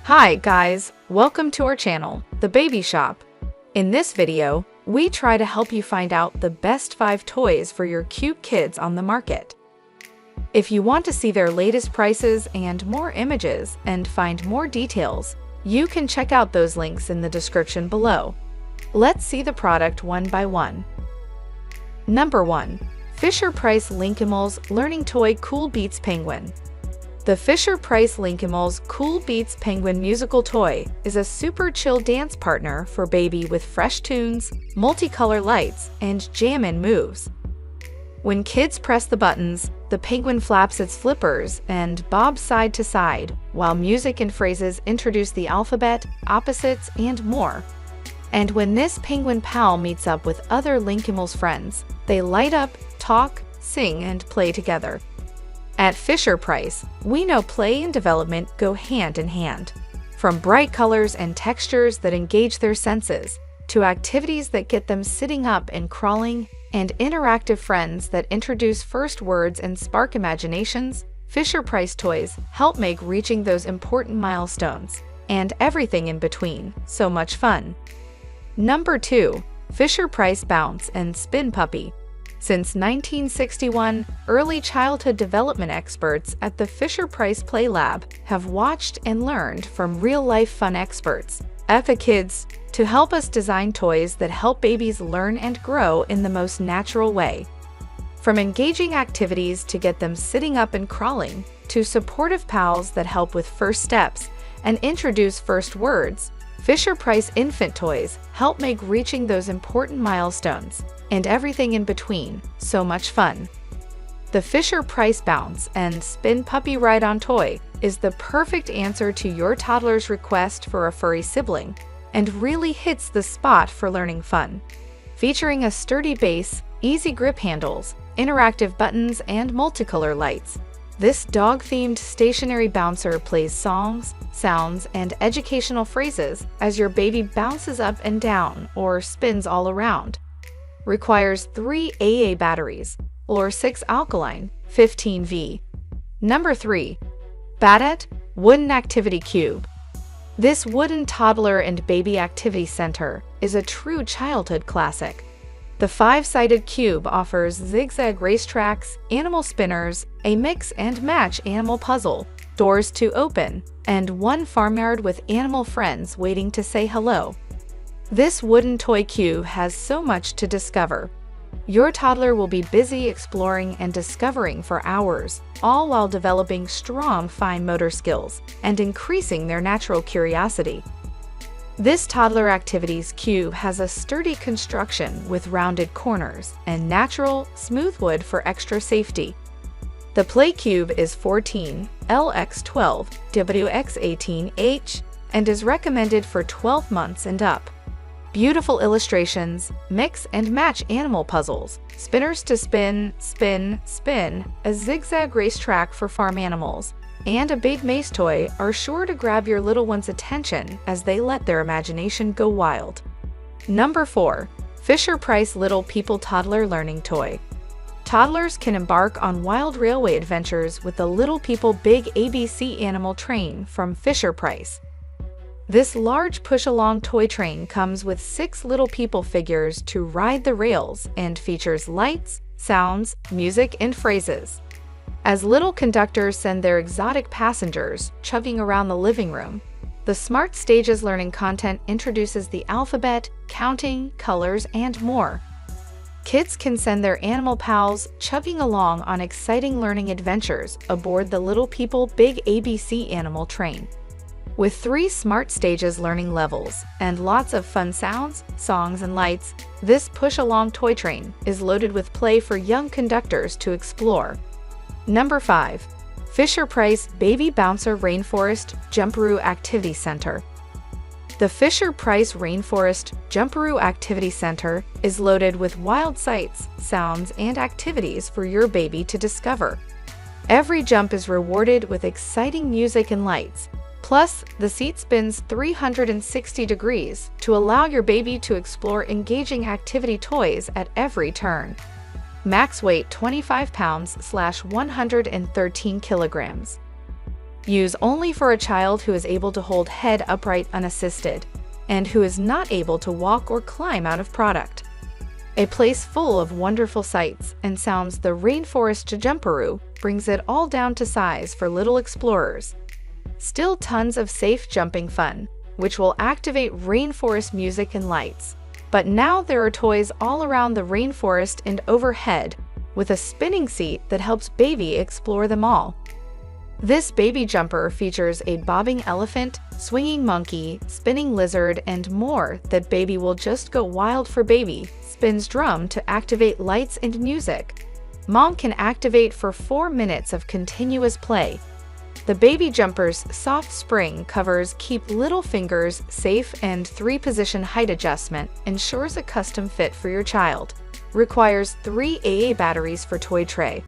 Hi guys, welcome to our channel, The Baby Shop. In this video, we try to help you find out the best 5 toys for your cute kids on the market. If you want to see their latest prices and more images and find more details, you can check out those links in the description below. Let's see the product one by one. Number 1. Fisher-Price Linkimals Learning Toy Cool Beats Penguin. The Fisher-Price Linkimals Cool Beats Penguin musical toy is a super chill dance partner for baby with fresh tunes, multicolor lights, and jam-in moves. When kids press the buttons, the penguin flaps its flippers and bobs side to side, while music and phrases introduce the alphabet, opposites, and more. And when this penguin pal meets up with other Linkimals friends, they light up, talk, sing, and play together. At Fisher-Price, we know play and development go hand in hand. From bright colors and textures that engage their senses, to activities that get them sitting up and crawling, and interactive friends that introduce first words and spark imaginations, Fisher-Price toys help make reaching those important milestones, and everything in between, so much fun. Number 2. Fisher-Price Bounce and Spin Puppy. Since 1961, early childhood development experts at the Fisher-Price Play Lab have watched and learned from real-life fun experts, the kids, to help us design toys that help babies learn and grow in the most natural way. From engaging activities to get them sitting up and crawling, to supportive pals that help with first steps and introduce first words, Fisher-Price infant toys help make reaching those important milestones, and everything in between, so much fun. The Fisher-Price Bounce and Spin Puppy Ride-On toy is the perfect answer to your toddler's request for a furry sibling, and really hits the spot for learning fun. Featuring a sturdy base, easy grip handles, interactive buttons, and multicolor lights, this dog-themed stationary bouncer plays songs, sounds, and educational phrases as your baby bounces up and down or spins all around. Requires 3 AA batteries or 6 alkaline, 15V. Number 3. Battat Wooden Activity Cube. This wooden toddler and baby activity center is a true childhood classic. The 5-sided cube offers zigzag racetracks, animal spinners, a mix-and-match animal puzzle, doors to open, and one farmyard with animal friends waiting to say hello. This wooden toy cube has so much to discover. Your toddler will be busy exploring and discovering for hours, all while developing strong fine motor skills and increasing their natural curiosity. This toddler activities cube has a sturdy construction with rounded corners and natural, smooth wood for extra safety. The play cube is 14 LX12 WX18H and is recommended for 12 months and up. Beautiful illustrations, mix and match animal puzzles, spinners to spin, spin, spin, a zigzag racetrack for farm animals, and a big maze toy are sure to grab your little one's attention as they let their imagination go wild. Number 4. Fisher-Price Little People Toddler Learning Toy. Toddlers can embark on wild railway adventures with the Little People Big ABC Animal Train from Fisher-Price. This large push-along toy train comes with 6 Little People figures to ride the rails and features lights, sounds, music, and phrases. As little conductors send their exotic passengers chugging around the living room, the Smart Stages learning content introduces the alphabet, counting, colors, and more. Kids can send their animal pals chugging along on exciting learning adventures aboard the Little People Big ABC Animal Train. With 3 Smart Stages learning levels and lots of fun sounds, songs, and lights, this push-along toy train is loaded with play for young conductors to explore. Number 5. Fisher-Price Baby Bouncer Rainforest Jumperoo Activity Center. The Fisher-Price Rainforest Jumperoo Activity Center is loaded with wild sights, sounds, and activities for your baby to discover. Every jump is rewarded with exciting music and lights. Plus, the seat spins 360 degrees to allow your baby to explore engaging activity toys at every turn. Max weight 25 pounds/113 kilograms. Use only for a child who is able to hold head upright unassisted, and who is not able to walk or climb out of product. A place full of wonderful sights and sounds, the Rainforest to Jumperoo brings it all down to size for little explorers. Still tons of safe jumping fun, which will activate rainforest music and lights. But now there are toys all around the rainforest and overhead, with a spinning seat that helps baby explore them all. This baby jumper features a bobbing elephant, swinging monkey, spinning lizard, and more that baby will just go wild for. Baby spins drum to activate lights and music. Mom can activate for 4 minutes of continuous play. The baby jumper's soft spring covers keep little fingers safe, and 3-position height adjustment ensures a custom fit for your child. Requires 3 AA batteries for toy tray.